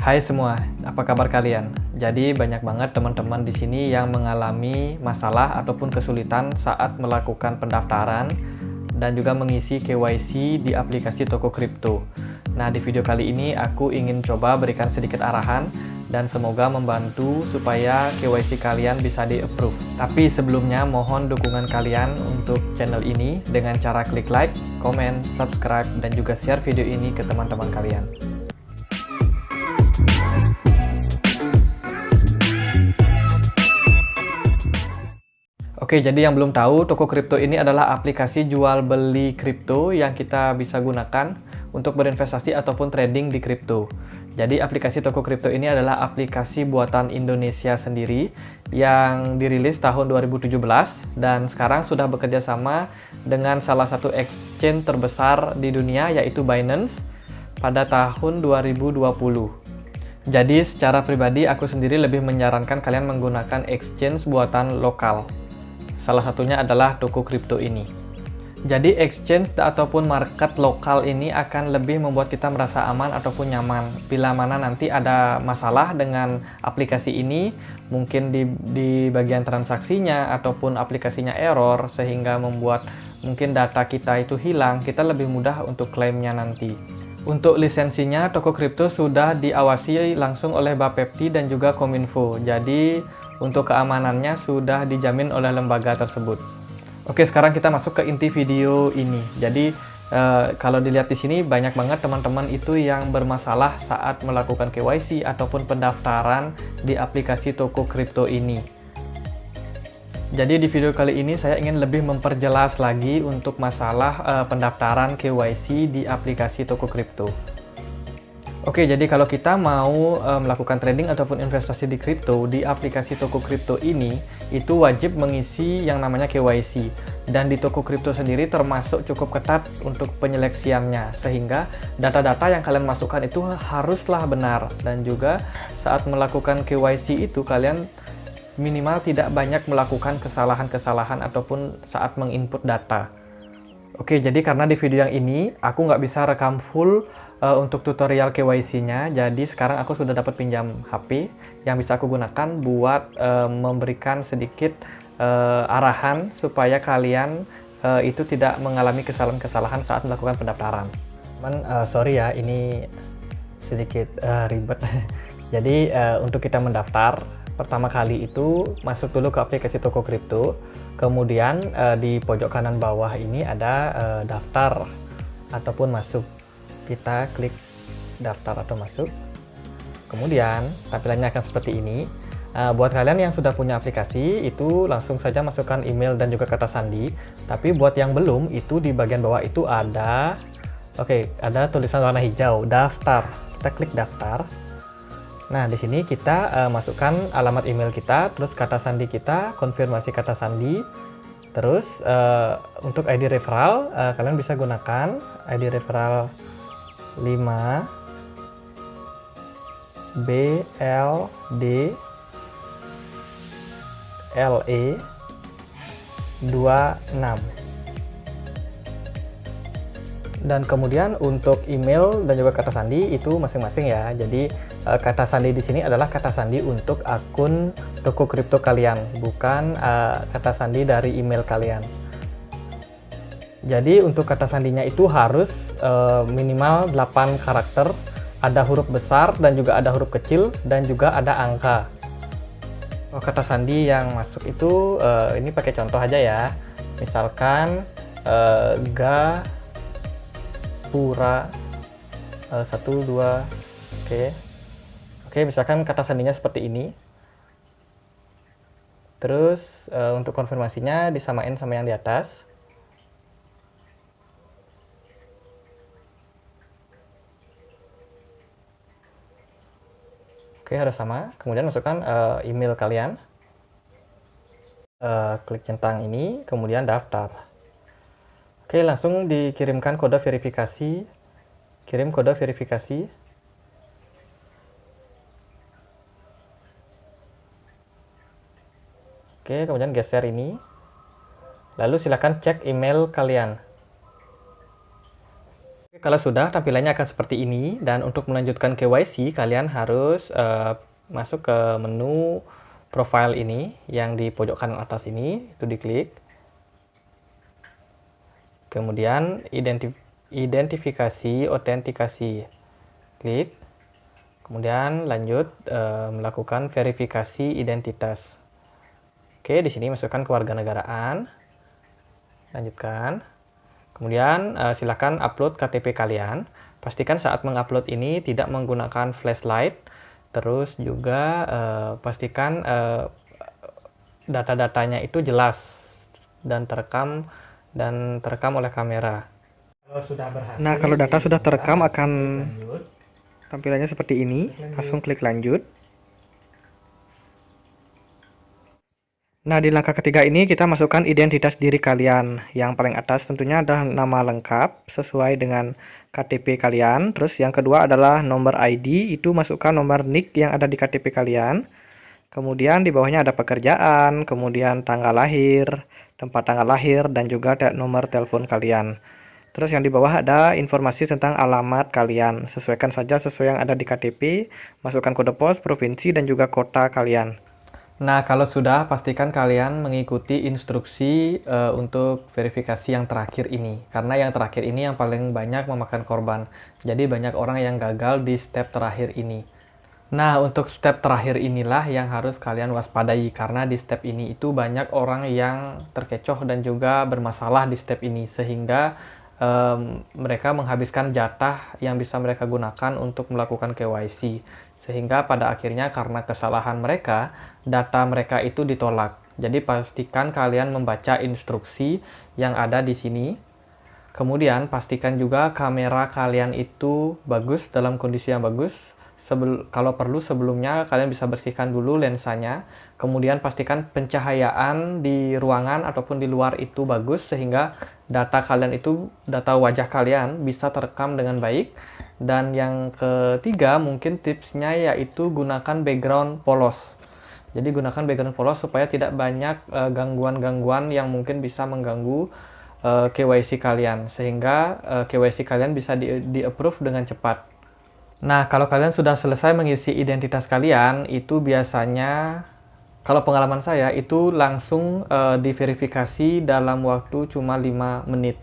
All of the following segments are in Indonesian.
Hai semua, apa kabar kalian? Jadi banyak banget teman-teman di sini yang mengalami masalah ataupun kesulitan saat melakukan pendaftaran dan juga mengisi KYC di aplikasi toko kripto. Nah, di video kali ini aku ingin coba berikan sedikit arahan dan semoga membantu supaya KYC kalian bisa di-approve. Tapi sebelumnya mohon dukungan kalian untuk channel ini dengan cara klik like, komen, subscribe, dan juga share video ini ke teman-teman kalian. Oke, jadi yang belum tahu, toko kripto ini adalah aplikasi jual beli kripto yang kita bisa gunakan untuk berinvestasi ataupun trading di kripto. Jadi aplikasi toko kripto ini adalah aplikasi buatan Indonesia sendiri yang dirilis tahun 2017 dan sekarang sudah bekerja sama dengan salah satu exchange terbesar di dunia yaitu Binance pada tahun 2020. Jadi secara pribadi aku sendiri lebih menyarankan kalian menggunakan exchange buatan lokal. Salah satunya adalah toko kripto ini. Jadi exchange ataupun market lokal ini akan lebih membuat kita merasa aman ataupun nyaman. Bila mana nanti ada masalah dengan aplikasi ini, mungkin di bagian transaksinya ataupun aplikasinya error sehingga membuat mungkin data kita itu hilang, kita lebih mudah untuk klaimnya nanti. Untuk lisensinya, toko kripto sudah diawasi langsung oleh Bapepti dan juga Kominfo. Jadi untuk keamanannya sudah dijamin oleh lembaga tersebut. Oke, sekarang kita masuk ke inti video ini. Jadi kalau dilihat di sini banyak banget teman-teman itu yang bermasalah saat melakukan KYC ataupun pendaftaran di aplikasi toko kripto ini. Jadi di video kali ini saya ingin lebih memperjelas lagi untuk masalah pendaftaran KYC di aplikasi toko kripto. Oke, jadi kalau kita mau melakukan trading ataupun investasi di kripto, di aplikasi toko kripto ini, itu wajib mengisi yang namanya KYC. Dan di toko kripto sendiri termasuk cukup ketat untuk penyeleksiannya, sehingga data-data yang kalian masukkan itu haruslah benar. Dan juga saat melakukan KYC itu, kalian minimal tidak banyak melakukan kesalahan-kesalahan ataupun saat menginput data. Oke, jadi karena di video yang ini, aku nggak bisa rekam full untuk tutorial KYC-nya, jadi sekarang aku sudah dapat pinjam HP yang bisa aku gunakan buat memberikan sedikit arahan supaya kalian itu tidak mengalami kesalahan-kesalahan saat melakukan pendaftaran. Sorry ya, ini sedikit ribet. Jadi untuk kita mendaftar, pertama kali itu masuk dulu ke aplikasi toko kripto, kemudian di pojok kanan bawah ini ada daftar ataupun masuk. Kita klik daftar atau masuk, kemudian tampilannya akan seperti ini. Buat kalian yang sudah punya aplikasi itu langsung saja masukkan email dan juga kata sandi, tapi buat yang belum itu di bagian bawah itu ada ada tulisan warna hijau daftar. Kita klik daftar. Nah, di sini kita masukkan alamat email kita, terus kata sandi kita, konfirmasi kata sandi. Terus untuk ID referral kalian bisa gunakan ID referral 5 BLD LE 26. Dan kemudian untuk email dan juga kata sandi itu masing-masing ya. Jadi kata sandi di sini adalah kata sandi untuk akun toko kripto kalian, bukan kata sandi dari email kalian. Jadi untuk kata sandinya itu harus minimal 8 karakter, ada huruf besar dan juga ada huruf kecil dan juga ada angka. Kata sandi yang masuk itu ini pakai contoh aja ya. Misalkan Gapura 1 2. Oke, misalkan kata sandinya seperti ini. Terus untuk konfirmasinya disamain sama yang di atas. Oke, harus sama. Kemudian masukkan email kalian. Klik centang ini, kemudian daftar. Oke, langsung dikirimkan kode verifikasi. Kirim kode verifikasi. Oke, kemudian geser ini. Lalu silakan cek email kalian. Kalau sudah, tampilannya akan seperti ini. Dan untuk melanjutkan KYC, kalian harus masuk ke menu profile ini, yang di pojok kanan atas ini, itu diklik. Kemudian identifikasi, autentikasi, klik. Kemudian lanjut melakukan verifikasi identitas. Oke, di sini masukkan kewarganegaraan. Lanjutkan. Kemudian silakan upload KTP kalian. Pastikan saat mengupload ini tidak menggunakan flashlight. Terus juga pastikan data-datanya itu jelas dan terekam oleh kamera. Nah, kalau data sudah terekam akan tampilannya seperti ini. Langsung klik lanjut. Nah, di langkah ketiga ini kita masukkan identitas diri kalian. Yang paling atas tentunya adalah nama lengkap sesuai dengan KTP kalian. Terus yang kedua adalah nomor ID, itu masukkan nomor NIK yang ada di KTP kalian. Kemudian di bawahnya ada pekerjaan, kemudian tanggal lahir, tempat tanggal lahir, dan juga nomor telepon kalian. Terus yang di bawah ada informasi tentang alamat kalian. Sesuaikan saja sesuai yang ada di KTP, masukkan kode pos, provinsi, dan juga kota kalian. Nah, kalau sudah, pastikan kalian mengikuti instruksi untuk verifikasi yang terakhir ini. Karena yang terakhir ini yang paling banyak memakan korban. Jadi banyak orang yang gagal di step terakhir ini. Nah, untuk step terakhir inilah yang harus kalian waspadai. Karena di step ini itu banyak orang yang terkecoh dan juga bermasalah di step ini. Sehingga mereka menghabiskan jatah yang bisa mereka gunakan untuk melakukan KYC. Sehingga pada akhirnya karena kesalahan mereka, data mereka itu ditolak. Jadi pastikan kalian membaca instruksi yang ada di sini. Kemudian pastikan juga kamera kalian itu bagus, dalam kondisi yang bagus. Kalau perlu sebelumnya kalian bisa bersihkan dulu lensanya. Kemudian pastikan pencahayaan di ruangan ataupun di luar itu bagus sehingga data kalian itu, data wajah kalian bisa terekam dengan baik. Dan yang ketiga mungkin tipsnya yaitu gunakan background polos. Jadi gunakan background polos supaya tidak banyak gangguan-gangguan yang mungkin bisa mengganggu KYC kalian. Sehingga KYC kalian bisa di-approve dengan cepat. Nah, kalau kalian sudah selesai mengisi identitas kalian, itu biasanya, kalau pengalaman saya, itu langsung diverifikasi dalam waktu cuma 5 menit.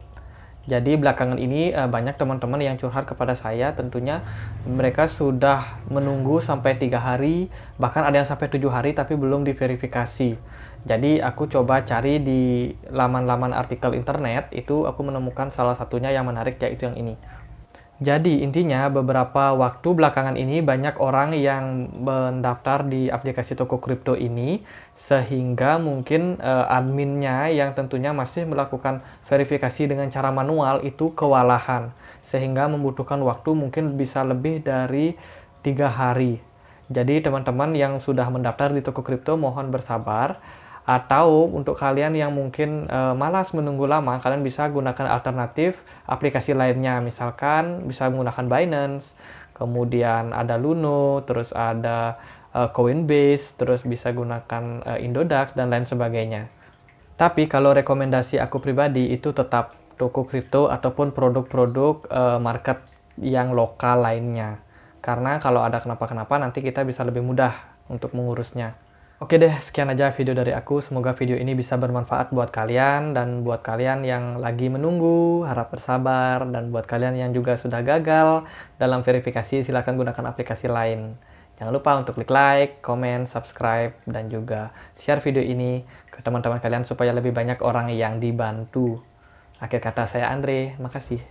Jadi belakangan ini banyak teman-teman yang curhat kepada saya, tentunya mereka sudah menunggu sampai 3 hari, bahkan ada yang sampai 7 hari tapi belum diverifikasi. Jadi aku coba cari di laman-laman artikel internet, itu aku menemukan salah satunya yang menarik, yaitu yang ini. Jadi intinya beberapa waktu belakangan ini banyak orang yang mendaftar di aplikasi toko kripto ini, sehingga mungkin adminnya yang tentunya masih melakukan verifikasi dengan cara manual itu kewalahan, sehingga membutuhkan waktu mungkin bisa lebih dari 3 hari. Jadi teman-teman yang sudah mendaftar di toko kripto mohon bersabar. Atau untuk kalian yang mungkin malas menunggu lama, kalian bisa gunakan alternatif aplikasi lainnya. Misalkan bisa menggunakan Binance, kemudian ada Luno, terus ada Coinbase, terus bisa gunakan Indodax, dan lain sebagainya. Tapi kalau rekomendasi aku pribadi itu tetap toko kripto ataupun produk-produk market yang lokal lainnya. Karena kalau ada kenapa-kenapa nanti kita bisa lebih mudah untuk mengurusnya. Oke deh, sekian aja video dari aku. Semoga video ini bisa bermanfaat buat kalian, dan buat kalian yang lagi menunggu, harap bersabar, dan buat kalian yang juga sudah gagal dalam verifikasi, silahkan gunakan aplikasi lain. Jangan lupa untuk klik like, comment, subscribe, dan juga share video ini ke teman-teman kalian supaya lebih banyak orang yang dibantu. Akhir kata, saya Andre, makasih.